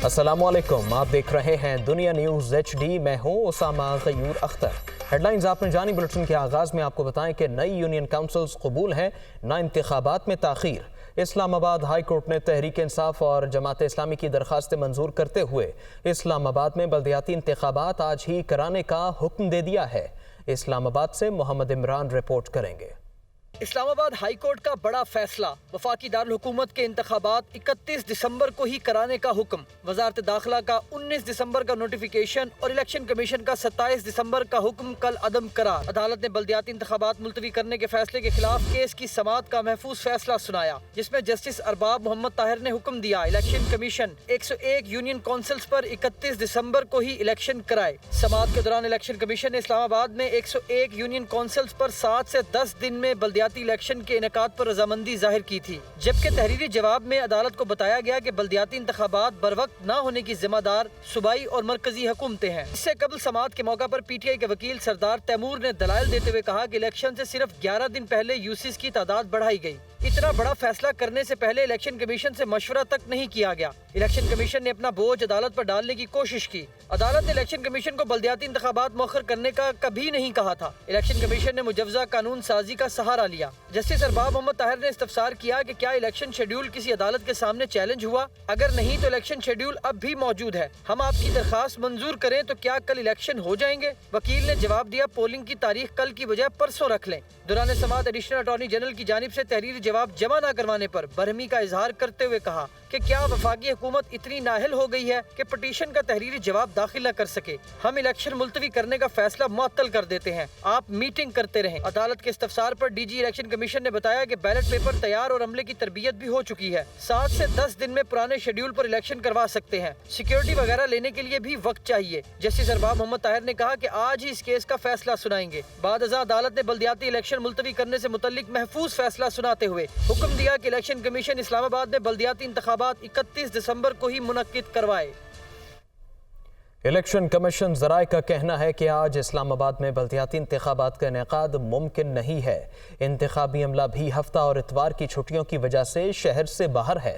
السلام علیکم، آپ دیکھ رہے ہیں دنیا نیوز HD۔ میں ہوں اسامہ غیور اختر۔ ہیڈ لائنز آپ نے جانی۔ بلٹن کے آغاز میں آپ کو بتائیں کہ نئی یونین کاؤنسلز قبول ہیں، نہ انتخابات میں تاخیر۔ اسلام آباد ہائی کورٹ نے تحریک انصاف اور جماعت اسلامی کی درخواستیں منظور کرتے ہوئے اسلام آباد میں بلدیاتی انتخابات آج ہی کرانے کا حکم دے دیا ہے۔ اسلام آباد سے محمد عمران رپورٹ کریں گے۔ اسلام آباد ہائی کورٹ کا بڑا فیصلہ، وفاقی دارالحکومت کے انتخابات 31 دسمبر کو ہی کرانے کا حکم۔ وزارت داخلہ کا 19 دسمبر کا نوٹیفیکیشن اور الیکشن کمیشن کا 27 دسمبر کا حکم کل عدم قرار۔ عدالت نے بلدیاتی انتخابات ملتوی کرنے کے فیصلے کے خلاف کیس کی سماعت کا محفوظ فیصلہ سنایا، جس میں جسٹس ارباب محمد طاہر نے حکم دیا الیکشن کمیشن 101 یونین کونسلز پر 31 دسمبر کو ہی الیکشن کرائے۔ سماعت کے دوران الیکشن کمیشن نے اسلام آباد میں 101 یونین کونسلز پر 7 سے 10 دن میں بلدیاتی الیکشن کے انعقاد پر رضامندی ظاہر کی تھی، جبکہ تحریری جواب میں عدالت کو بتایا گیا کہ بلدیاتی انتخابات بروقت نہ ہونے کی ذمہ دار صوبائی اور مرکزی حکومتیں ہیں۔ اس سے قبل سماعت کے موقع پر PTI کے وکیل سردار تیمور نے دلائل دیتے ہوئے کہا کہ الیکشن سے صرف 11 دن پہلے یوسیز کی تعداد بڑھائی گئی۔ اتنا بڑا فیصلہ کرنے سے پہلے الیکشن کمیشن سے مشورہ تک نہیں کیا گیا۔ الیکشن کمیشن نے اپنا بوجھ عدالت پر ڈالنے کی کوشش کی۔ عدالت نے الیکشن کمیشن کو بلدیاتی انتخابات مؤخر کرنے کا کبھی نہیں کہا تھا۔ الیکشن کمیشن نے مجوزہ قانون سازی کا سہارا لیا۔ جسٹس ارباب محمد طاہر نے استفسار کیا کہ کیا الیکشن شیڈول کسی عدالت کے سامنے چیلنج ہوا؟ اگر نہیں تو الیکشن شیڈول اب بھی موجود ہے۔ ہم آپ کی درخواست منظور کریں تو کیا کل الیکشن ہو جائیں گے؟ وکیل نے جواب دیا پولنگ کی تاریخ کل کی بجائے پرسوں رکھ لیں۔ دوران سماعت ایڈیشنل اٹارنی جنرل کی جانب سے تحریری جواب جمع نہ کروانے پر برہمی کا اظہار کرتے ہوئے کہا کہ کیا وفاقی حکومت اتنی نااہل ہو گئی ہے کہ پٹیشن کا تحریری جواب داخل نہ کر سکے؟ ہم الیکشن ملتوی کرنے کا فیصلہ معطل کر دیتے ہیں، آپ میٹنگ کرتے رہیں۔ عدالت کے استفسار پر DG الیکشن کمیشن نے بتایا کہ بیلٹ پیپر تیار اور عملے کی تربیت بھی ہو چکی ہے۔ 7 سے 10 دن میں پرانے شیڈول پر الیکشن کروا سکتے ہیں۔ سیکیورٹی وغیرہ لینے کے لیے بھی وقت چاہیے۔ جسٹس ارباب محمد طاہر نے کہا کہ آج ہی اس کیس کا فیصلہ سنائیں گے۔ بعد ازاں عدالت نے بلدیاتی الیکشن ملتوی کرنے سے متعلق محفوظ فیصلہ سناتے ہوئے حکم دیا کہ الیکشن کمیشن اسلام آباد میں بلدیاتی انتخابات 31 دسمبر کو ہی منعقد کروائے۔ الیکشن کمیشن ذرائع کا کہنا ہے کہ آج اسلام آباد میں بلدیاتی انتخابات کا انعقاد ممکن نہیں ہے۔ انتخابی عملہ بھی ہفتہ اور اتوار کی چھٹیوں کی وجہ سے شہر سے باہر ہے۔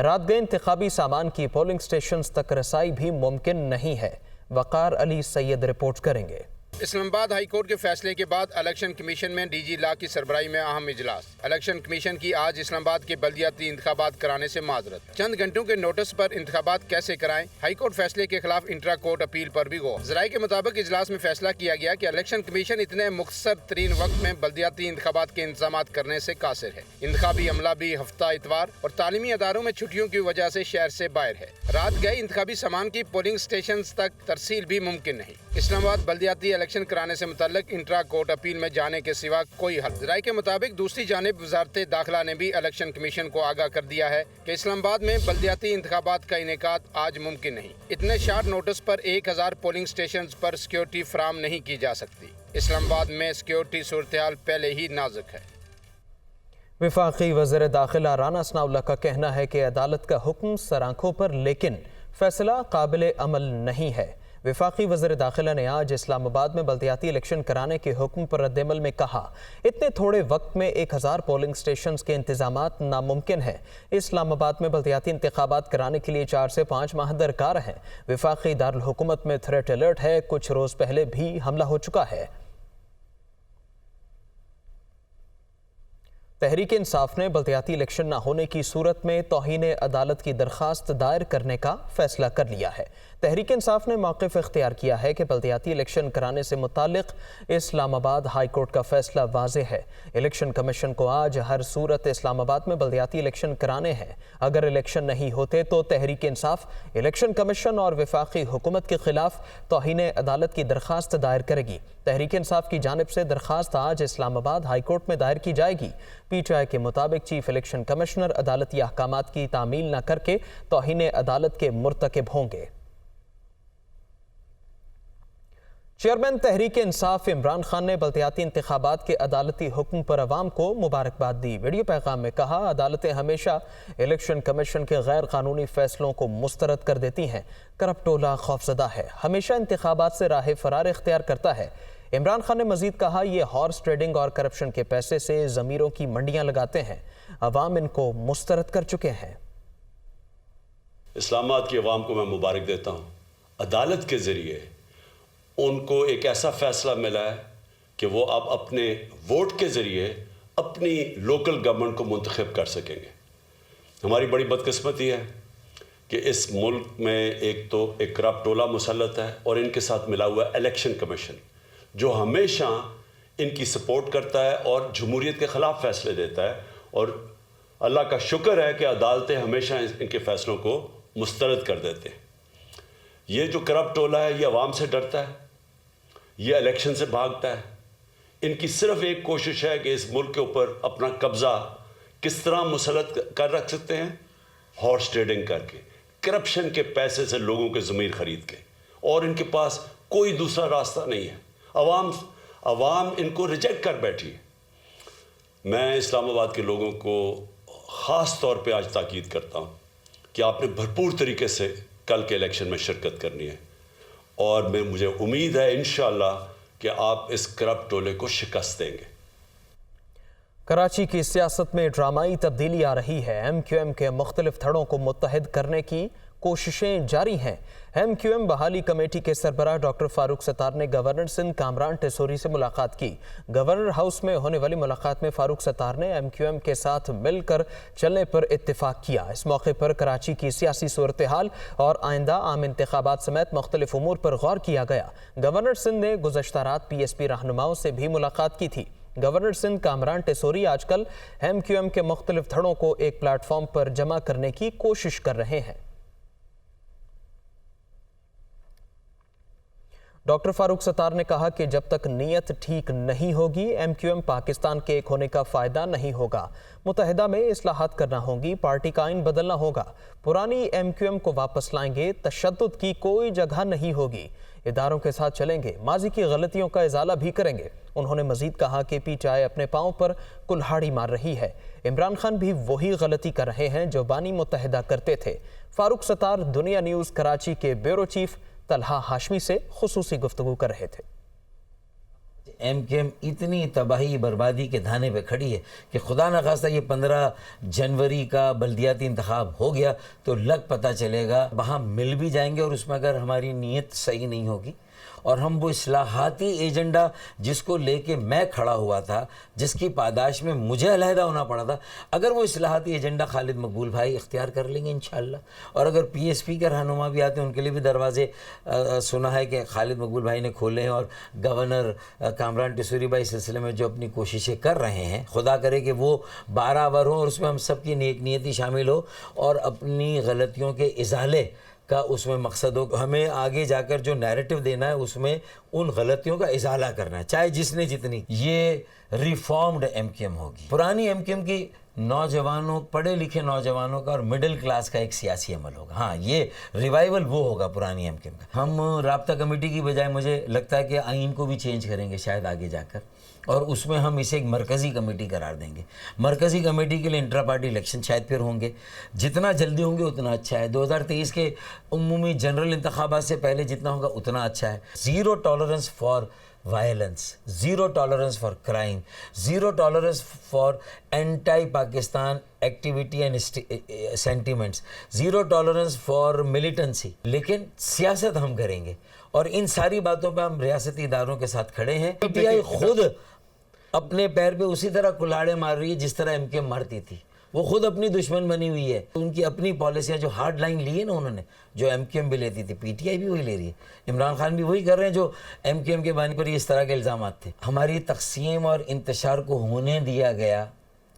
رات گئے انتخابی سامان کی پولنگ سٹیشنز تک رسائی بھی ممکن نہیں ہے۔ وقار علی سید رپورٹ کریں گے۔ اسلام آباد ہائی کورٹ کے فیصلے کے بعد الیکشن کمیشن میں DG لا کی سربراہی میں اہم اجلاس۔ الیکشن کمیشن کی آج اسلام آباد کے بلدیاتی انتخابات کرانے سے معذرت۔ چند گھنٹوں کے نوٹس پر انتخابات کیسے کرائیں؟ ہائی کورٹ فیصلے کے خلاف انٹرا کورٹ اپیل پر بھی غور۔ ذرائع کے مطابق اجلاس میں فیصلہ کیا گیا کہ الیکشن کمیشن اتنے مختصر ترین وقت میں بلدیاتی انتخابات کے انتظامات کرنے سے قاصر ہے۔ انتخابی عملہ بھی ہفتہ اتوار اور تعلیمی اداروں میں چھٹیوں کی وجہ سے شہر سے باہر ہے۔ رات گئے انتخابی سامان کی پولنگ سٹیشنز تک ترسیل بھی ممکن نہیں۔ اسلام آباد بلدیاتی الیکشن کرانے سے متعلق انٹرا کورٹ اپیل میں جانے کے سوا کوئی حل۔ ذرائع کے مطابق دوسری جانب وزارت داخلہ نے بھی الیکشن کمیشن کو آگاہ کر دیا ہے کہ اسلام آباد میں بلدیاتی انتخابات کا انعقاد آج ممکن نہیں۔ اتنے شارٹ نوٹس پر 1000 پولنگ سٹیشنز پر سیکیورٹی فراہم نہیں کی جا سکتی۔ اسلام آباد میں سیکیورٹی صورتحال پہلے ہی نازک ہے۔ وفاقی وزیر داخلہ رانا ثناءاللہ کا کہنا ہے کہ عدالت کا حکم سر آنکھوں پر لیکن فیصلہ قابل عمل نہیں ہے۔ وفاقی وزیر داخلہ نے آج اسلام آباد میں بلدیاتی الیکشن کرانے کے حکم پر رد عمل میں کہا اتنے تھوڑے وقت میں 1000 پولنگ سٹیشنز کے انتظامات ناممکن ہیں۔ اسلام آباد میں بلدیاتی انتخابات کرانے کے لیے 4 سے 5 ماہ درکار ہیں۔ وفاقی دارالحکومت میں تھریٹ الرٹ ہے، کچھ روز پہلے بھی حملہ ہو چکا ہے۔ تحریک انصاف نے بلدیاتی الیکشن نہ ہونے کی صورت میں توہین عدالت کی درخواست دائر کرنے کا فیصلہ کر لیا ہے۔ تحریک انصاف نے موقف اختیار کیا ہے کہ بلدیاتی الیکشن کرانے سے متعلق اسلام آباد ہائی کورٹ کا فیصلہ واضح ہے۔ الیکشن کمیشن کو آج ہر صورت اسلام آباد میں بلدیاتی الیکشن کرانے ہیں۔ اگر الیکشن نہیں ہوتے تو تحریک انصاف الیکشن کمیشن اور وفاقی حکومت کے خلاف توہین عدالت کی درخواست دائر کرے گی۔ تحریک انصاف کی جانب سے درخواست آج اسلام آباد ہائی کورٹ میں دائر کی جائے گی۔ PTI کے مطابق چیف الیکشن کمشنر عدالتی احکامات کی تعمیل نہ کر کے توہین عدالت کے مرتکب ہوں گے۔ چیئرمین تحریک انصاف عمران خان نے بلدیاتی انتخابات کے عدالتی حکم پر عوام کو مبارکباد دی۔ ویڈیو پیغام میں کہا عدالتیں ہمیشہ الیکشن کمیشن کے غیر قانونی فیصلوں کو مسترد کر دیتی ہیں۔ کرپٹ ٹولہ خوفزدہ ہے، ہمیشہ انتخابات سے راہ فرار اختیار کرتا ہے۔ عمران خان نے مزید کہا یہ ہارس ٹریڈنگ اور کرپشن کے پیسے سے ضمیروں کی منڈیاں لگاتے ہیں، عوام ان کو مسترد کر چکے ہیں۔ اسلام آباد کی عوام کو میں مبارک دیتا ہوں. عدالت کے ذریعے ان کو ایک ایسا فیصلہ ملا ہے کہ وہ اب اپنے ووٹ کے ذریعے اپنی لوکل گورنمنٹ کو منتخب کر سکیں گے. ہماری بڑی بدقسمتی ہے کہ اس ملک میں ایک کرپٹ ٹولہ مسلط ہے اور ان کے ساتھ ملا ہوا ہے الیکشن کمیشن، جو ہمیشہ ان کی سپورٹ کرتا ہے اور جمہوریت کے خلاف فیصلے دیتا ہے. اور اللہ کا شکر ہے کہ عدالتیں ہمیشہ ان کے فیصلوں کو مسترد کر دیتے ہیں. یہ جو کرپٹ ٹولہ ہے یہ عوام سے ڈرتا ہے، یہ الیکشن سے بھاگتا ہے. ان کی صرف ایک کوشش ہے کہ اس ملک کے اوپر اپنا قبضہ کس طرح مسلط کر رکھ سکتے ہیں، ہارس ٹریڈنگ کر کے، کرپشن کے پیسے سے لوگوں کے ضمیر خرید کے. اور ان کے پاس کوئی دوسرا راستہ نہیں ہے. عوام ان کو ریجیکٹ کر بیٹھی ہے. میں اسلام آباد کے لوگوں کو خاص طور پہ آج تاکید کرتا ہوں کہ آپ نے بھرپور طریقے سے کل کے الیکشن میں شرکت کرنی ہے، اور مجھے امید ہے انشاءاللہ کہ آپ اس کرپٹ ٹولے کو شکست دیں گے. کراچی کی سیاست میں ڈرامائی تبدیلی آ رہی ہے. ایم کیو ایم کے مختلف دھڑوں کو متحد کرنے کی کوششیں جاری ہیں. ایم کیو ایم بحالی کمیٹی کے سربراہ ڈاکٹر فاروق ستار نے گورنر سندھ کامران ٹیسوری سے ملاقات کی. گورنر ہاؤس میں ہونے والی ملاقات میں فاروق ستار نے ایم کیو ایم کے ساتھ مل کر چلنے پر اتفاق کیا. اس موقع پر کراچی کی سیاسی صورتحال اور آئندہ عام انتخابات سمیت مختلف امور پر غور کیا گیا. گورنر سندھ نے گزشتہ رات پی ایس پی رہنماؤں سے بھی ملاقات کی تھی. گورنر سندھ کامران ٹیسوری آج کل ایم کیو ایم کے مختلف دھڑوں کو ایک پلیٹ فارم پر جمع کرنے کی کوشش کر رہے ہیں. ڈاکٹر فاروق ستار نے کہا کہ جب تک نیت ٹھیک نہیں ہوگی ایم کیو ایم پاکستان کے ایک ہونے کا فائدہ نہیں ہوگا. متحدہ میں اصلاحات کرنا ہوگی، پارٹی کا آئین بدلنا ہوگا. پرانی ایم کیو ایم کو واپس لائیں گے، تشدد کی کوئی جگہ نہیں ہوگی. اداروں کے ساتھ چلیں گے، ماضی کی غلطیوں کا ازالہ بھی کریں گے. انہوں نے مزید کہا کہ پی ٹی آئی اپنے پاؤں پر کلہاڑی مار رہی ہے. عمران خان بھی وہی غلطی کر رہے ہیں جو بانی متحدہ کرتے تھے. فاروق ستار دنیا نیوز کراچی کے بیورو چیف طلحہ ہاشمی سے خصوصی گفتگو کر رہے تھے. ایم کیو ایم اتنی تباہی بربادی کے دھانے پہ کھڑی ہے کہ خدا نخواستہ یہ 15 جنوری کا بلدیاتی انتخاب ہو گیا تو لگ پتہ چلے گا، وہاں مل بھی جائیں گے. اور اس میں اگر ہماری نیت صحیح نہیں ہوگی اور ہم وہ اصلاحاتی ایجنڈا جس کو لے کے میں کھڑا ہوا تھا، جس کی پاداش میں مجھے علیحدہ ہونا پڑا تھا، اگر وہ اصلاحاتی ایجنڈا خالد مقبول بھائی اختیار کر لیں گے انشاءاللہ، اور اگر پی ایس پی کے رہنما بھی آتے ہیں ان کے لیے بھی دروازے سنا ہے کہ خالد مقبول بھائی نے کھولے ہیں. اور گورنر کامران ٹیسوری بھائی سلسلے میں جو اپنی کوششیں کر رہے ہیں، خدا کرے کہ وہ بارآور ہوں اور اس میں ہم سب کی نیک نیتی شامل ہو اور اپنی غلطیوں کے ازالے کا اس میں مقصد ہو. ہمیں آگے جا کر جو نیریٹو دینا ہے اس میں ان غلطیوں کا ازالہ کرنا ہے، چاہے جس نے جتنی. یہ ریفارمڈ ایم کیو ایم ہوگی. پرانی ایم کیو ایم کی نوجوانوں، پڑھے لکھے نوجوانوں کا اور مڈل کلاس کا ایک سیاسی عمل ہوگا. ہاں، یہ ریوائیول وہ ہوگا پرانی ایم کیو ایم کا. ہم رابطہ کمیٹی کی بجائے مجھے لگتا ہے کہ آئین کو بھی چینج کریں گے شاید آگے جا کر، اور اس میں ہم اسے ایک مرکزی کمیٹی قرار دیں گے. مرکزی کمیٹی کے لیے انٹرا پارٹی الیکشن شاید پھر ہوں گے، جتنا جلدی ہوں گے اتنا اچھا ہے. 2023 کے عمومی جنرل انتخابات سے پہلے جتنا ہوگا اتنا اچھا ہے. Zero tolerance for violence, zero tolerance for crime, zero tolerance for anti Pakistan activity and sentiments, zero tolerance for militancy. لیکن سیاست ہم کریں گے اور ان ساری باتوں پہ ہم ریاستی اداروں کے ساتھ کھڑے ہیں. پی ٹی آئی خود اپنے پیر پہ اسی طرح کلاڑے مار رہی ہے جس طرح ایم کیو ایم مارتی تھی. وہ خود اپنی دشمن بنی ہوئی ہے. ان کی اپنی پالیسیاں جو ہارڈ لائن لی ہے نا انہوں نے، جو ایم کیو ایم بھی لیتی تھی، پی ٹی آئی بھی وہی لے رہی ہے. عمران خان بھی وہی کر رہے ہیں جو ایم کیو ایم کے بانی پر اس طرح کے الزامات تھے. ہماری تقسیم اور انتشار کو ہونے دیا گیا.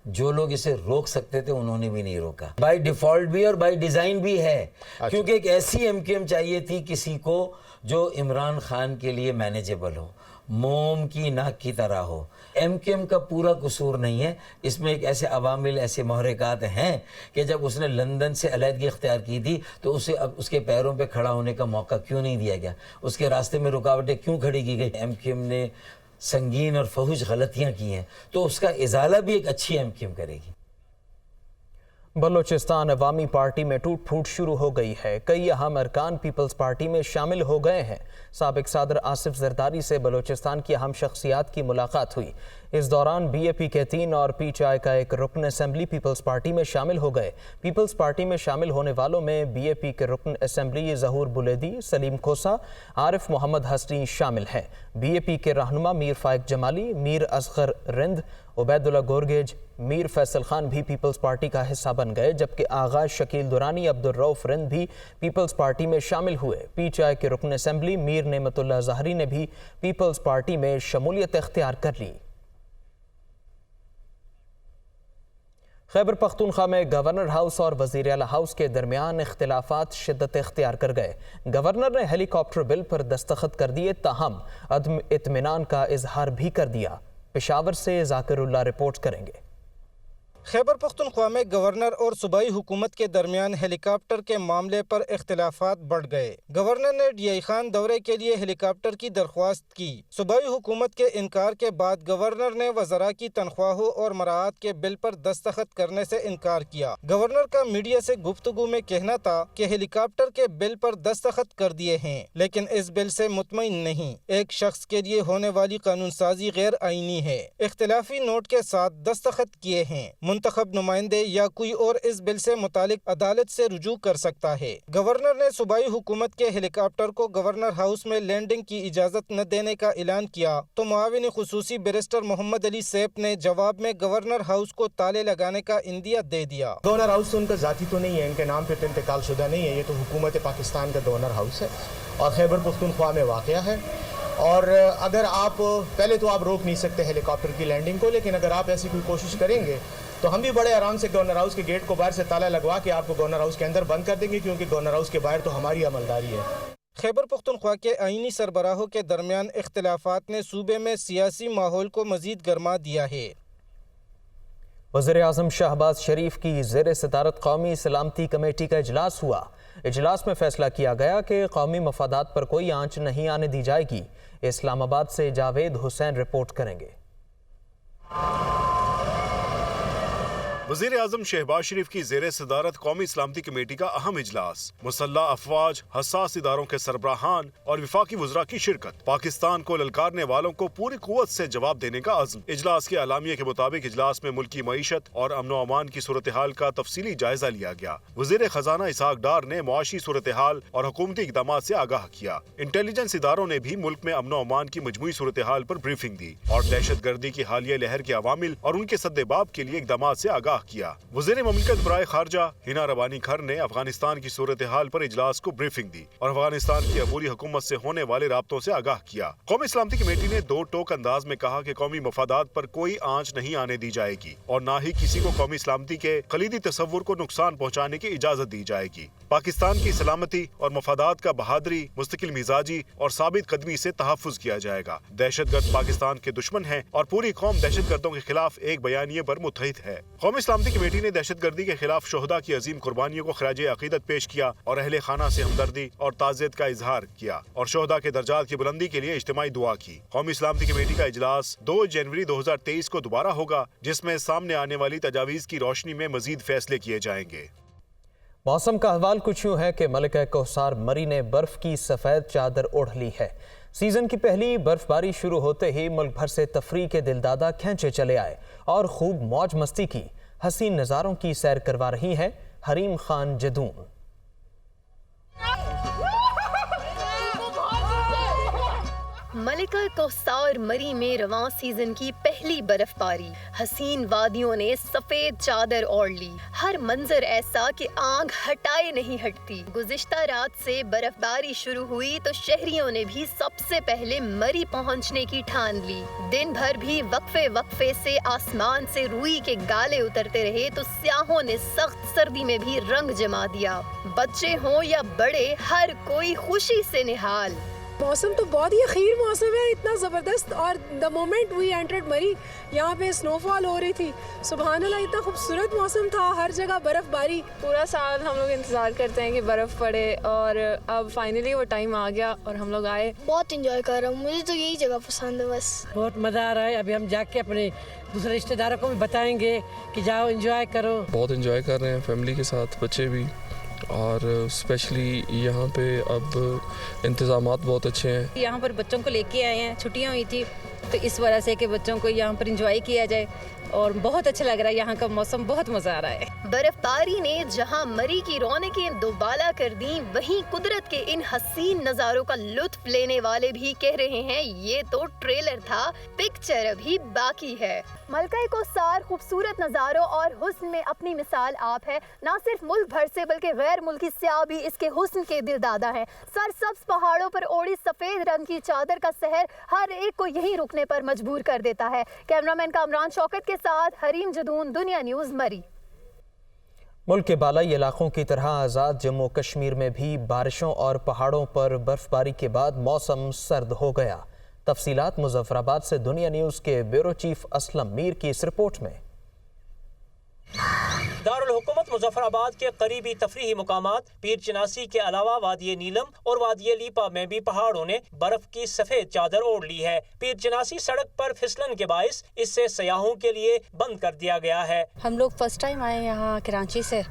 جو لوگ اسے روک سکتے تھے انہوں نے بھی نہیں روکا. بائی ڈیفالٹ بھی اور بائی ڈیزائن بھی ہے، کیونکہ ایک ایسی ایم کیو ایم چاہیے تھی کسی کو جو عمران خان کے لیے مینیجیبل ہو، موم کی ناک کی طرح ہو. ایم کیو ایم کا پورا قصور نہیں ہے، اس میں ایک ایسے عوامل، ایسے محرکات ہیں کہ جب اس نے لندن سے علیحدگی اختیار کی تھی تو اسے اب اس کے پیروں پہ کھڑا ہونے کا موقع کیوں نہیں دیا گیا؟ اس کے راستے میں رکاوٹیں کیوں کھڑی کی گئی؟ ایم کیو ایم نے سنگین اور فحش غلطیاں کی ہیں تو اس کا ازالہ بھی ایک اچھی ایم کیو ایم کرے گی. بلوچستان عوامی پارٹی میں ٹوٹ پھوٹ شروع ہو گئی ہے. کئی اہم ارکان پیپلز پارٹی میں شامل ہو گئے ہیں. سابق صدر آصف زرداری سے بلوچستان کی اہم شخصیات کی ملاقات ہوئی. इस दौरान बीएपी के 3 और पीटीआई का एक रुकन असेंबली पीपल्स पार्टी में शामिल हो गए। पीपल्स पार्टी में शामिल होने वालों में बीएपी के रुकन असेंबली ज़हूर बुलेदी, सलीम खोसा, आरिफ मोहम्मद हसनी शामिल हैं। बीएपी के रहनुमा मीर फाइक जमाली, मीर असगर रिंद, उबैदुल्ला गोरगेज, मीर फैसल खान भी पीपल्स पार्टी का हिस्सा बन गए, जबकि आगाज शकील दुरानी, अब्दुल रऊफ रिंद भी पीपल्स पार्टी में शामिल हुए। पीटीआई के रुकन असेंबली मीर नेमतुल्लाह ज़हरी ने भी पीपल्स पार्टी में शमूलियत इख्तियार कर ली। खैबर पख्तूनख्वा में गवर्नर हाउस और वज़ीर आला हाउस के दरमियान इख्तिलाफात शिद्दत इख्तियार कर गए। गवर्नर ने हेलीकॉप्टर बिल पर दस्तखत कर दिए, ताहम अदम इत्मीनान का इजहार भी कर दिया। पेशावर से जाकिरुल्लाह रिपोर्ट करेंगे। खैबर पख्तूनख्वा में गवर्नर और सूबाई हुकूमत के दरमियान हेलीकॉप्टर के मामले पर इख्तिलाफात बढ़ गए। गवर्नर ने डीआई खान दौरे के लिए हेलीकॉप्टर की दरख्वास्त की। सूबाई हुकूमत के इनकार के बाद गवर्नर ने वज़रा की तनख्वाहों और मराआत के बिल पर दस्तखत करने से इनकार किया। गवर्नर का मीडिया से गुफ्तगू में कहना था कि हेलीकॉप्टर के बिल पर दस्तखत कर दिए हैं, लेकिन इस बिल से मुतमईन नहीं। एक शख्स के लिए होने वाली कानून साजी गैर आईनी है। इख्तिलाफी नोट के साथ दस्तखत किए हैं। मुंतखब नुमाइंदे या कोई और इस बिल से मुतालिक अदालत से रुजू कर सकता है। गवर्नर ने सूबाई हुकूमत के हेलीकॉप्टर को गवर्नर हाउस में लैंडिंग की इजाजत न देने का ऐलान किया तो मुआविन खुसूसी बैरिस्टर मोहम्मद अली सैफ ने जवाब में गवर्नर हाउस को ताले लगाने का इंदिया दे दिया। गवर्नर हाउस तो उनका जाती तो नहीं है, इनके नाम पे तो इंतकाल शुदा नहीं है, ये तो हुकूमत पाकिस्तान का गवर्नर हाउस है और खैबर पख्तूनख्वा में वाक़या है। और अगर आप पहले तो आप रोक नहीं सकते हेलीकॉप्टर की लैंडिंग को, लेकिन अगर आप ऐसी कोई कोशिश करेंगे तो हम भी बड़े आराम से गवर्नर हाउस के गेट को बाहर से ताला लगवा के आपको गवर्नर हाउस के अंदर बंद कर देंगे, क्योंकि गवर्नर हाउस के बाहर तो हमारी अमलदारी है। खैबर पख्तूनख्वा के आईनी सरबराहों के दरमियान इख्तिलाफात ने सूबे में सियासी माहौल को मजीद गर्मा दिया है। वज़ीर आज़म शहबाज शरीफ की ज़ेर सदारत कौमी सलामती कमेटी का इजलास हुआ। इजलास में फैसला किया गया कि कौमी मफादात पर कोई आंच नहीं आने दी जाएगी। इस्लामाबाद से जावेद हुसैन रिपोर्ट करेंगे। वज़ीर आज़म शहबाज शरीफ की ज़ेर सदारत कौमी सलामती कमेटी का अहम इजलास, मुसल्लह अफवाज, हसास इदारों के सरबराहान और विफाकी वज़रा की शिरकत। पाकिस्तान को ललकारने वालों को पूरी कुव्वत से जवाब देने का अज़्म। इजलास के अलामिया के मुताबिक इजलास में मुल्की मईशत और अमन व अमान की सूरत हाल का तफसीली जायजा लिया गया। वज़ीर खजाना इसहाक डार ने मुआशी सूरत हाल और हुकूमती इक़दामात से आगाह किया। इंटेलिजेंस इदारों ने भी मुल्क में अमन व अमान की मजमूई सूरत हाल पर ब्रीफिंग दी और दहशत गर्दी की हालिया लहर के अवामिल और उनके सद्देबाब के लिए इक़दामात से आगाह किया। वज़ीर ममलिकत बराए खारजा हिना रबानी खर ने अफगानिस्तान की सूरत हाल पर इजलास को ब्रीफिंग दी और अफगानिस्तान की अबूरी हुकूमत से होने वाले राब्तों से आगाह किया। कौमी सलामती कमेटी ने दो टोक अंदाज में कहा कि कौमी मफादात पर कोई आंच नहीं आने दी जाएगी और न ही किसी को कौमी सलामती के कलीदी तसव्वुर को नुकसान पहुँचाने की इजाजत दी जाएगी। पाकिस्तान की सलामती और मफादात का बहादुरी, मुस्तकिल मिजाजी और साबित कदमी से तहफ़्फ़ुज़ किया जाएगा। दहशतगर्द पाकिस्तान के दुश्मन हैं और पूरी कौम दहशतगर्दों के खिलाफ एक बयानिए पर मुत्तहिद है। कौमी सलामती कमेटी ने दहशतगर्दी के खिलाफ शोहदा की अजीम कुर्बानियों को खराज अकीदत पेश किया और अहले खाना से हमदर्दी और ताज़ियत का इजहार किया और शोहदा के दर्जात की बुलंदी के लिए इज्तिमाई दुआ की। कौमी सलामती कमेटी का इजलास 2 जनवरी 2023 को दोबारा होगा, जिसमें सामने आने वाली तजावीज़ की रोशनी में मजीद फैसले किए जाएंगे। मौसम का अहवाल कुछ यूँ है कि मलिका कौसार मरी ने बर्फ की सफ़ेद चादर ओढ़ ली है। सीजन की पहली बर्फबारी शुरू होते ही मुल्क भर से तफरीह के दिलदादा खेंचे चले आए और खूब मौज मस्ती की। हसीन नज़ारों की सैर करवा रही हैं हरीम खान जदून। मलिका कौसार मरी में रवां सीजन की पहली बर्फबारी। हसीन वादियों ने सफेद चादर ओढ़ ली। हर मंजर ऐसा कि आंख हटाए नहीं हटती। गुज़िश्ता रात से बर्फबारी शुरू हुई तो शहरियों ने भी सबसे पहले मरी पहुंचने की ठान ली। दिन भर भी वक्फे वक्फे से आसमान से रूई के गाले उतरते रहे तो स्याहों ने सख्त सर्दी में भी रंग जमा दिया। बच्चे हों या बड़े, हर कोई खुशी से निहाल। मौसम तो बहुत ही अखीर मौसम है, इतना ज़बरदस्त। और द मोमेंट वी एंटर्ड मरी, यहाँ पे स्नोफॉल हो रही थी। सुभान अल्लाह, इतना खूबसूरत मौसम था, हर जगह बर्फ़बारी। पूरा साल हम लोग इंतज़ार करते हैं कि बर्फ़ पड़े और अब फाइनली वो टाइम आ गया और हम लोग आए। बहुत इंजॉय कर रहा हूँ, मुझे तो यही जगह पसंद है बस। बहुत मज़ा आ रहा है। अभी हम जाके अपने दूसरे रिश्तेदारों को भी बताएंगे कि जाओ इंजॉय करो। बहुत इंजॉय कर रहे हैं फैमिली के साथ, बच्चे भी, और स्पेशली यहाँ पे अब इंतज़ामात बहुत अच्छे हैं। यहाँ पर बच्चों को लेके आए हैं, छुट्टियाँ हुई थी तो इस वजह से कि बच्चों को यहाँ पर इंजॉय किया जाए और बहुत अच्छा लग रहा है। यहाँ का मौसम बहुत मज़ा आ रहा है। बर्फबारी ने जहां मरी की रौनकें दोबाला कर दी, वहीं कुदरत के इन हसीन नज़ारों का लुत्फ लेने वाले भी कह रहे हैं ये तो ट्रेलर था, पिक्चर अभी बाकी है। मलका कौसार खूबसूरत नज़ारों और हुस्न में अपनी मिसाल आप है। ना सिर्फ मुल्क भर से बल्कि गैर मुल्की सियाह भी इसके हुस्न के दिलदादा हैं। सरसब्ज पहाड़ों पर ओढ़ी सफेद रंग की चादर का सहर हर एक को यहीं रुकने पर मजबूर कर देता है। कैमरामैन कामरान शौकत के साथ हरीम जदून, दुनिया न्यूज़, मरी। मुल्क के बालाई इलाकों की तरह आज़ाद जम्मू कश्मीर में भी बारिशों और पहाड़ों पर बर्फबारी के बाद मौसम सर्द हो गया। तफसीलात मुजफ्फराबाद से दुनिया न्यूज़ के ब्यूरो चीफ असलम मीर की इस रिपोर्ट में। दारुल हुकूमत मुजफ्फराबाद के करीबी तफरीही मुकामात पीर चनासी के अलावा वादिये नीलम और वादिये लीपा में भी पहाड़ों ने बर्फ की सफेद चादर ओढ़ ली है। पीर चनासी सड़क पर फिसलन के बाइस इससे सयाहों के लिए बंद कर दिया गया है। हम लोग फर्स्ट टाइम आए यहाँ कराची से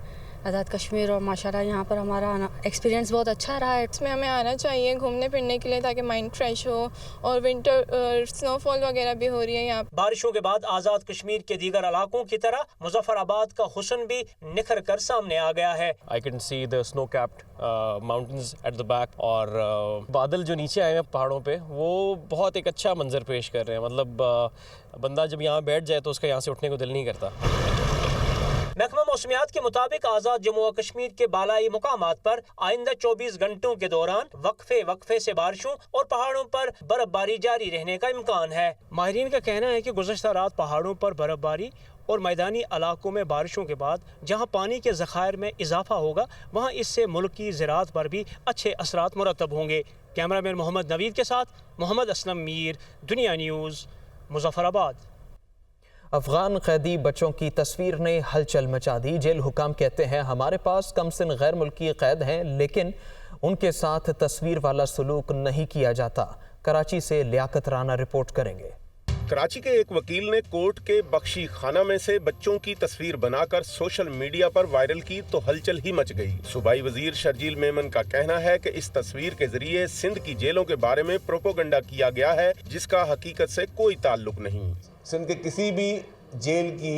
आज़ाद कश्मीर और माशाल्लाह यहाँ पर हमारा एक्सपीरियंस बहुत अच्छा रहा है। इसमें हमें आना चाहिए घूमने फिरने के लिए ताकि माइंड फ्रेश हो और विंटर स्नोफॉल वगैरह भी हो रही है यहाँ। बारिशों के बाद आज़ाद कश्मीर के दीगर इलाकों की तरह मुजफ्फराबाद का हुस्न भी निखर कर सामने आ गया है। I can see the snow-capped mountains at the back और बादल जो नीचे आए हैं पहाड़ों पे वो बहुत एक अच्छा मंजर पेश कर रहे हैं। मतलब बंदा जब यहाँ बैठ जाए तो उसका यहाँ से उठने को दिल नहीं करता। महकमा मौसमियात के मुताबिक आज़ाद जम्मू और कश्मीर के बालाई मुकामात पर आइंदा 24 घंटों के दौरान वक्फे से बारिशों और पहाड़ों पर बर्फबारी जारी रहने का इम्कान है। माहिरीन का कहना है कि गुज़श्ता रात पहाड़ों पर बर्फबारी और मैदानी इलाकों में बारिशों के बाद जहां पानी के ज़खायर में इजाफा होगा वहां इससे मुल्क की ज़राअत पर भी अच्छे असरात मुरतब होंगे। कैमरामैन मोहम्मद नवीद के साथ मोहम्मद असलम मीर, दुनिया न्यूज़, मुजफ्फराबाद। अफगान कैदी बच्चों की तस्वीर ने हलचल मचा दी। जेल हुकाम कहते हैं हमारे पास कमसिन गैर मुल्की कैद हैं लेकिन उनके साथ तस्वीर वाला सलूक नहीं किया जाता। कराची से लियाकत राना रिपोर्ट करेंगे। कराची के एक वकील ने कोर्ट के बख्शी खाना में से बच्चों की तस्वीर बनाकर सोशल मीडिया पर वायरल की तो हलचल ही मच गई। सूबाई वजीर शर्जील मेमन का कहना है कि इस तस्वीर के जरिए सिंध की जेलों के बारे में प्रोपोगंडा किया गया है जिसका हकीकत से कोई ताल्लुक नहीं। सिंध के किसी भी जेल की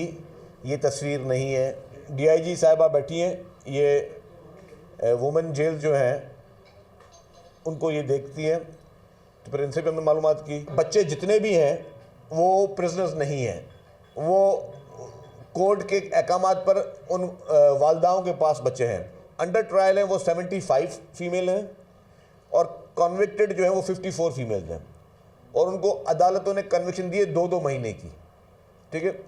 ये तस्वीर नहीं है। DIG साहिबा बैठी हैं, ये वुमेन जेल जो हैं उनको ये देखती हैं तो फिर इनसे भी हमने मालूमात की। बच्चे जितने भी हैं वो प्रिजनर्स नहीं हैं, वो कोर्ट के अहकामात पर उन वालदाओं के पास बच्चे हैं। अंडर ट्रायल हैं वो 75 फीमेल हैं और कन्विक्टेड जो है वो 54 फीमेल हैं और उनको अदालतों ने कन्विक्शन दिए 2-2 महीने की। ठीक है,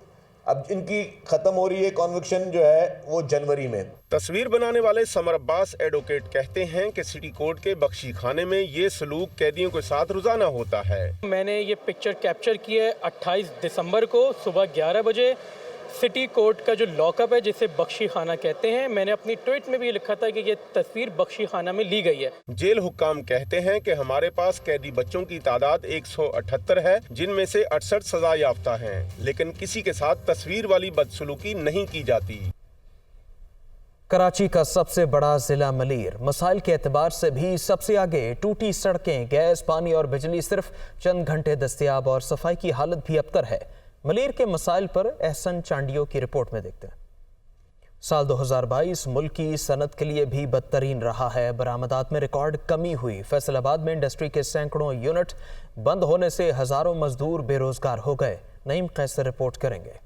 अब इनकी खत्म हो रही है कन्विक्शन जो है वो जनवरी में। तस्वीर बनाने वाले समर अब्बास एडवोकेट कहते हैं कि सिटी कोर्ट के बख्शी खाने में ये सलूक कैदियों के साथ रोजाना होता है। मैंने ये पिक्चर कैप्चर की है 28 दिसंबर को सुबह 11 बजे सिटी कोर्ट का जो लॉकअप है जिसे बख्शी खाना कहते हैं। मैंने अपनी ट्वीट में भी लिखा था कि ये तस्वीर बख्शी खाना में ली गई है। जेल हुक्काम कहते हैं कि हमारे पास कैदी बच्चों की तादाद 178 है जिनमें से 68 सजा याफ्ता हैं, लेकिन किसी के साथ तस्वीर वाली बदसलूकी नहीं की जाती। कराची का सबसे बड़ा जिला मलीर मसाइल के एतबार से भी सबसे आगे। टूटी सड़कें, गैस, पानी और बिजली सिर्फ चंद घंटे दस्तयाब और सफाई की हालत भी अबतर है। मलीर के मसाइल पर एहसन चांडियो की रिपोर्ट में देखते हैं। साल 2022 मुल्क की सनत के लिए भी बदतरीन रहा है। बरामदात में रिकॉर्ड कमी हुई। फैसलाबाद में इंडस्ट्री के सैकड़ों यूनिट बंद होने से हजारों मजदूर बेरोजगार हो गए। नईम कैसर रिपोर्ट करेंगे।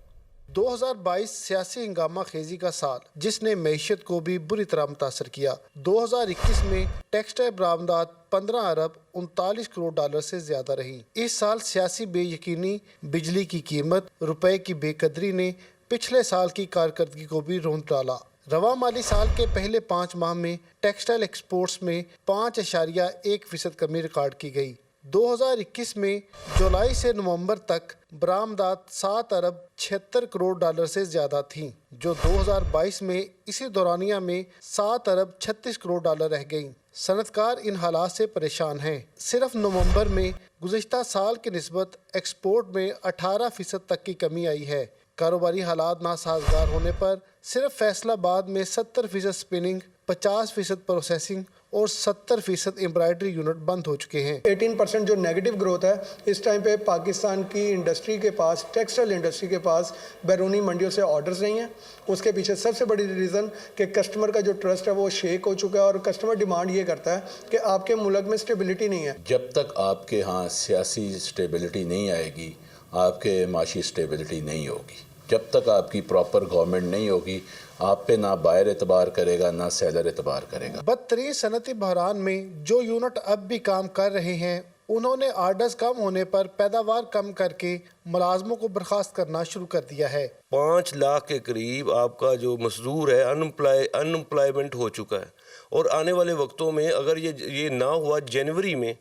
2022 सियासी हंगामा खेजी का साल जिसने मैशियत को भी बुरी तरह मुतासर किया। 2021 में टेक्सटाइल बरामदात 15 अरब 39 करोड़ डॉलर से ज्यादा रही। इस साल सियासी बेयकीनी, बिजली की कीमत, रुपए की बेकदरी ने पिछले साल की कारकर्दगी को भी रोंद डाला। रवा माली साल के पहले 5 माह में टेक्सटाइल एक्सपोर्ट्स में 5.1% कमी रिकॉर्ड की गई। 2021 में जुलाई से नवंबर तक बरामदात 7 अरब 76 करोड़ डॉलर से ज़्यादा थीं, जो 2022 में इसी दौरानिया में 7 अरब 36 करोड़ डॉलर रह गईं। सनतकार इन हालात से परेशान हैं। सिर्फ नवंबर में गुज़िश्ता साल की निस्बत एक्सपोर्ट में 18% तक की कमी आई है। कारोबारी हालात नासाजगार होने पर सिर्फ फैसलाबाद में 70% स्पिनिंग, 50% प्रोसेसिंग और 70% एम्ब्रॉयडरी यूनिट बंद हो चुके हैं। 18% जो नेगेटिव ग्रोथ है इस टाइम पे पाकिस्तान की इंडस्ट्री के पास, टेक्सटाइल इंडस्ट्री के पास बैरूनी मंडियों से ऑर्डर्स नहीं हैं। उसके पीछे सबसे बड़ी रीज़न कि कस्टमर का जो ट्रस्ट है वो शेक हो चुका है और कस्टमर डिमांड ये करता है कि आपके मुल्क में स्टेबिलिटी नहीं है। जब तक आपके यहाँ सियासी स्टेबिलिटी नहीं आएगी, आपके माशी स्टेबिलिटी नहीं होगी। जब तक आपकी प्रॉपर गवर्नमेंट नहीं होगी, आप पे ना बायर एतबार करेगा ना सेलर एतबार करेगा। बदतरीन सनती बहरान में जो यूनिट अब भी काम कर रहे हैं, उन्होंने ऑर्डर्स कम होने पर पैदावार कम करके मुलाजमों को बर्खास्त करना शुरू कर दिया है। 5 लाख के करीब आपका जो मजदूर है अनएम्प्लॉयमेंट हो चुका है और आने वाले वक्तों में अगर ये ना हुआ जनवरी में,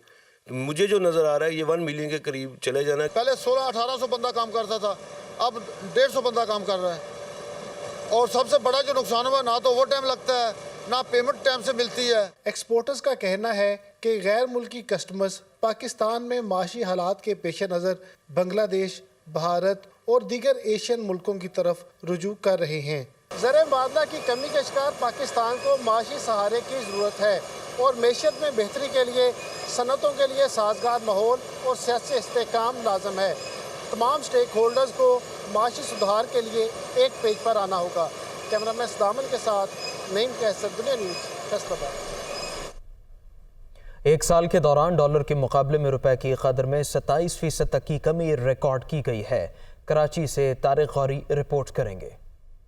तो मुझे जो नज़र आ रहा है ये 1 मिलियन के करीब चले जाना है। पहले 1600-1800 बंदा काम करता था, अब 150 बंदा काम कर रहा है और सबसे बड़ा जो नुकसान हुआ ना तो वो टाइम लगता है ना पेमेंट टाइम से मिलती है। एक्सपोर्टर्स का कहना है कि गैर मुल्की कस्टमर्स पाकिस्तान में माशी हालात के पेश नज़र बांग्लादेश, भारत और दीगर एशियन मुल्कों की तरफ रुजू कर रहे हैं। ज़र मुबादला की कमी के शिकार पाकिस्तान को माशी सहारे की ज़रूरत है और मैशियत में बेहतरी के लिए सनतों के लिए साजगार माहौल और सियासी इस्तेहकाम लाजम है। तमाम स्टेक होल्डर्स को माशी सुधार के लिए एक पेज पर आना होगा। कैमरामैन सदामन के साथ नईम कैसर, दुनिया न्यूज़, फैसलाबाद। एक साल के दौरान डॉलर के मुकाबले में रुपए की कदर में 27% तक की कमी रिकॉर्ड की गई है। कराची से तारिक गौरी रिपोर्ट करेंगे।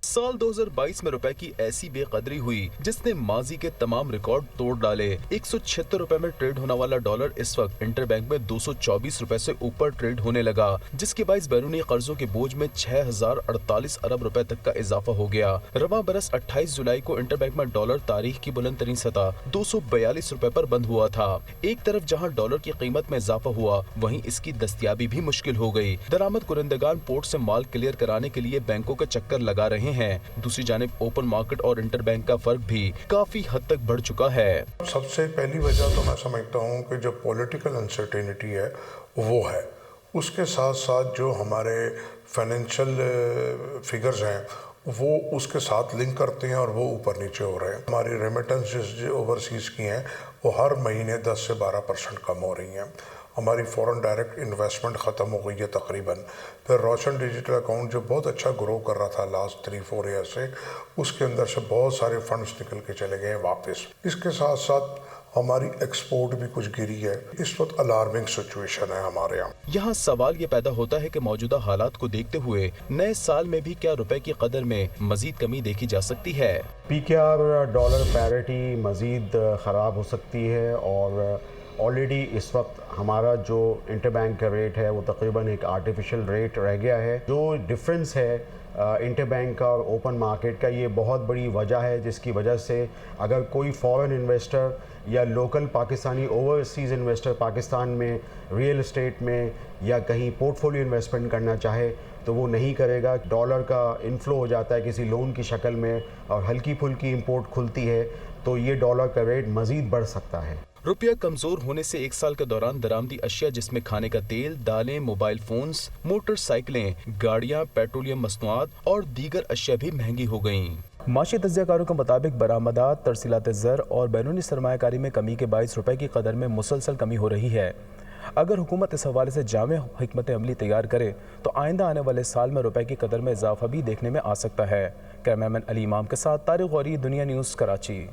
साल 2022 में रुपए की ऐसी बेकदरी हुई जिसने माजी के तमाम रिकॉर्ड तोड़ डाले। 176 रुपए में ट्रेड होने वाला डॉलर इस वक्त इंटरबैंक में 224 रुपए से ऊपर ट्रेड होने लगा, जिसके बाइस बैरूनी कर्जों के बोझ में 6048 अरब रुपए तक का इजाफा हो गया। रवां बरस 28 जुलाई को इंटरबैंक में डॉलर तारीख की बुलंद तरीन सतह 242 रुपए पर बंद हुआ था। एक तरफ जहाँ डॉलर की कीमत में इजाफा हुआ, वहीं इसकी दस्तयाबी भी मुश्किल हो गई। दरामद कुरंदगान पोर्ट से माल क्लियर कराने के लिए बैंकों के चक्कर लगा रहे हैं। दूसरी जानिब ओपन मार्केट और इंटरबैंक का फर्क भी काफी हद तक बढ़ चुका है। सबसे पहली वजह तो मैं समझता हूँ कि जो पॉलिटिकल अनसर्टेनिटी है वो है, उसके साथ साथ जो हमारे फाइनेंशियल फिगर्स हैं वो उसके साथ लिंक करते हैं और वो ऊपर नीचे हो रहे हैं। हमारी रेमिटेंसेस जो ओवरसीज़ की हैं वो हर महीने 10 से 12% कम हो रही हैं। हमारी फॉरेन डायरेक्ट इन्वेस्टमेंट ख़त्म हो गई है तकरीबन। फिर रोशन डिजिटल अकाउंट जो बहुत अच्छा ग्रो कर रहा था लास्ट 3-4 ईयर से, उसके अंदर से बहुत सारे फंड्स निकल के चले गए हैं वापस। इसके साथ साथ हमारी एक्सपोर्ट भी कुछ गिरी है। इस वक्त अलार्मिंग सिचुएशन है हमारे यहाँ सवाल ये पैदा होता है कि मौजूदा हालात को देखते हुए नए साल में भी क्या रुपए की कदर में मजीद कमी देखी जा सकती है? PKR डॉलर पैरिटी मजीद ख़राब हो सकती है और ऑलरेडी इस वक्त हमारा जो इंटरबैंक का रेट है वो तकरीबन एक आर्टिफिशियल रेट रह गया है। जो डिफरेंस है इंटरबैंक का और ओपन मार्केट का, ये बहुत बड़ी वजह है जिसकी वजह से अगर कोई फॉरेन इन्वेस्टर या local Pakistani overseas investor Pakistan में रियल एस्टेट में या कहीं पोर्टफोलियो इन्वेस्टमेंट करना चाहे तो वो नहीं करेगा। डॉलर का इनफ्लो हो जाता है किसी लोन की शक्ल में और हल्की फुल्की इंपोर्ट खुलती है तो ये डॉलर का रेट मज़ीद बढ़ सकता है। रुपया कमजोर होने से एक साल के दौरान दरामदी अशिया जिसमें खाने का तेल, दालें, मोबाइल फोन्स, मोटरसाइकिलें, गाड़ियां, पेट्रोलियम मसनूआत और दीगर अशिया भी महंगी हो गईं। माशी तज्ज़ियाकारों के मुताबिक बरामदात, तरसीलात ज़र और बैरूनी सरमायाकारी में कमी के बाइस रुपए की कदर में मुसलसल कमी हो रही है। अगर हुकूमत इस हवाले से जामे हिकमत अमली तैयार करे तो आइंदा आने वाले साल में रुपए की कदर में इजाफा भी देखने में आ सकता है। कैमरामैन अली इमाम के साथ तारिक गौरी, दुनिया न्यूज़, कराची।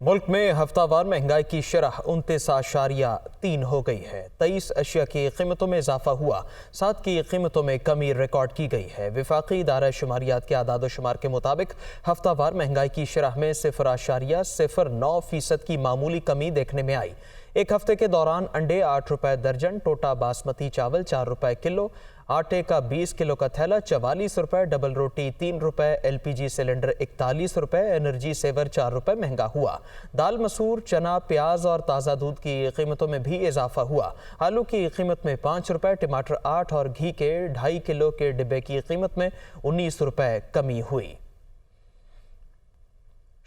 मुल्क में हफ्तावार महंगाई की शरह 29.3 हो गई है। 23 अशिया की कीमतों में इजाफा हुआ, 7 की कीमतों में कमी रिकॉर्ड की गई है। वफाकी इदारा शुमारियात के आदाद शुमार के मुताबिक हफ्तावार महंगाई की शरह में 0.09% की मामूली कमी देखने में आई। एक हफ्ते के दौरान अंडे 8 रुपए दर्जन, टोटा बासमती चावल 4 रुपए किलो, आटे का 20 किलो का थैला 44 रुपए, डबल रोटी 3 रुपए, LPG सिलेंडर 41 रुपए, एनर्जी सेवर 4 रुपए महंगा हुआ। दाल, मसूर, चना, प्याज और ताज़ा दूध की कीमतों में भी इजाफा हुआ। आलू की कीमत में 5 रुपए, टमाटर 8 और घी के 2.5 किलो के डिब्बे की कीमत में 19 रुपए कमी हुई।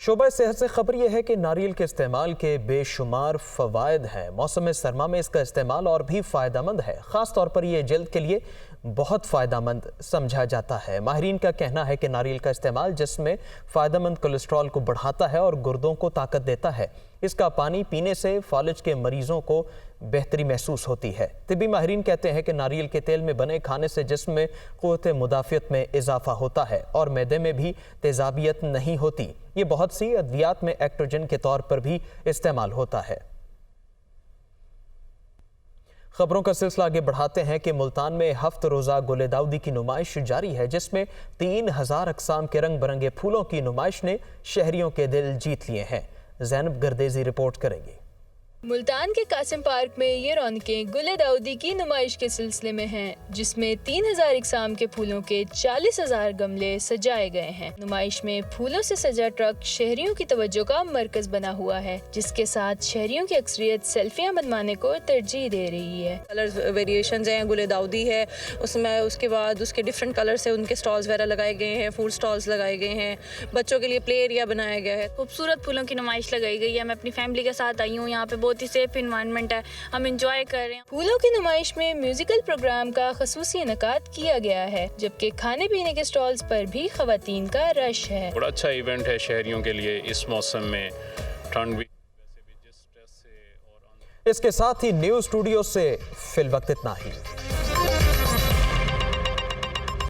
शोबा सेहत से खबर यह है कि नारियल के इस्तेमाल के बेशुमार फ़वाइद हैं। मौसम सरमा में इसका इस्तेमाल और भी फ़ायदेमंद है। ख़ास तौर पर यह जल्द के लिए बहुत फ़ायदेमंद समझा जाता है। माहिरीन का कहना है कि नारियल का इस्तेमाल जिसमें फ़ायदेमंद कोलेस्ट्रॉल को बढ़ाता है और गुर्दों को ताकत देता है। इसका पानी पीने से फालिज के मरीज़ों को बेहतरी महसूस होती है। तिब्बी माहिरीन कहते हैं कि नारियल के तेल में बने खाने से जिस्म में क़ुव्वत मुदाफ़ियत में इजाफा होता है और मैदे में भी तेज़ाबियत नहीं होती। ये बहुत सी अद्वियात में एक्ट्रोजन के तौर पर भी इस्तेमाल होता है। खबरों का सिलसिला आगे बढ़ाते हैं कि मुल्तान में हफ्त रोज़ा गुल दाऊदी की नुमाइश जारी है, जिसमें 3000 अक़साम के रंग बिरंगे फूलों की नुमाइश ने शहरियों के दिल जीत लिए हैं। ज़ैनब गर्देज़ी रिपोर्ट करेंगी। मुल्तान के कासिम पार्क में ये रौनकें गुल दाऊदी की नुमाइश के सिलसिले में हैं, जिसमें 3000 इकसाम के फूलों के 40,000 गमले सजाए गए हैं। नुमाइश में फूलों से सजा ट्रक शहरियों की तवज्जो का मरकज बना हुआ है, जिसके साथ शहरियों की अक्सरियत सेल्फियां बनवाने को तरजीह दे रही है। कलर वेरिएशंस हैं, गुल दाऊदी है उसमें, उसके बाद उसके डिफरेंट कलर से उनके स्टॉल्स वगैरह लगाए गए हैं, फूड स्टॉल्स लगाए गए हैं, बच्चों के लिए प्ले एरिया बनाया गया है। खूबसूरत फूलों की नुमाइश लगाई गई है। मैं अपनी फैमिली के साथ आई हूँ। यहाँ पे बहुत ही सेफ इन्वायरमेंट है, हम इंजॉय कर रहे हैं। फूलों की नुमाइश में म्यूजिकल प्रोग्राम का खसूसी इनकाद किया गया है, जबकि खाने पीने के स्टॉल्स पर भी खवातीन का रश है। बड़ा अच्छा इवेंट है शहरियों के लिए इस मौसम में। ठंड भी। इसके साथ ही न्यूज़ स्टूडियो से फिल वक्त इतना ही।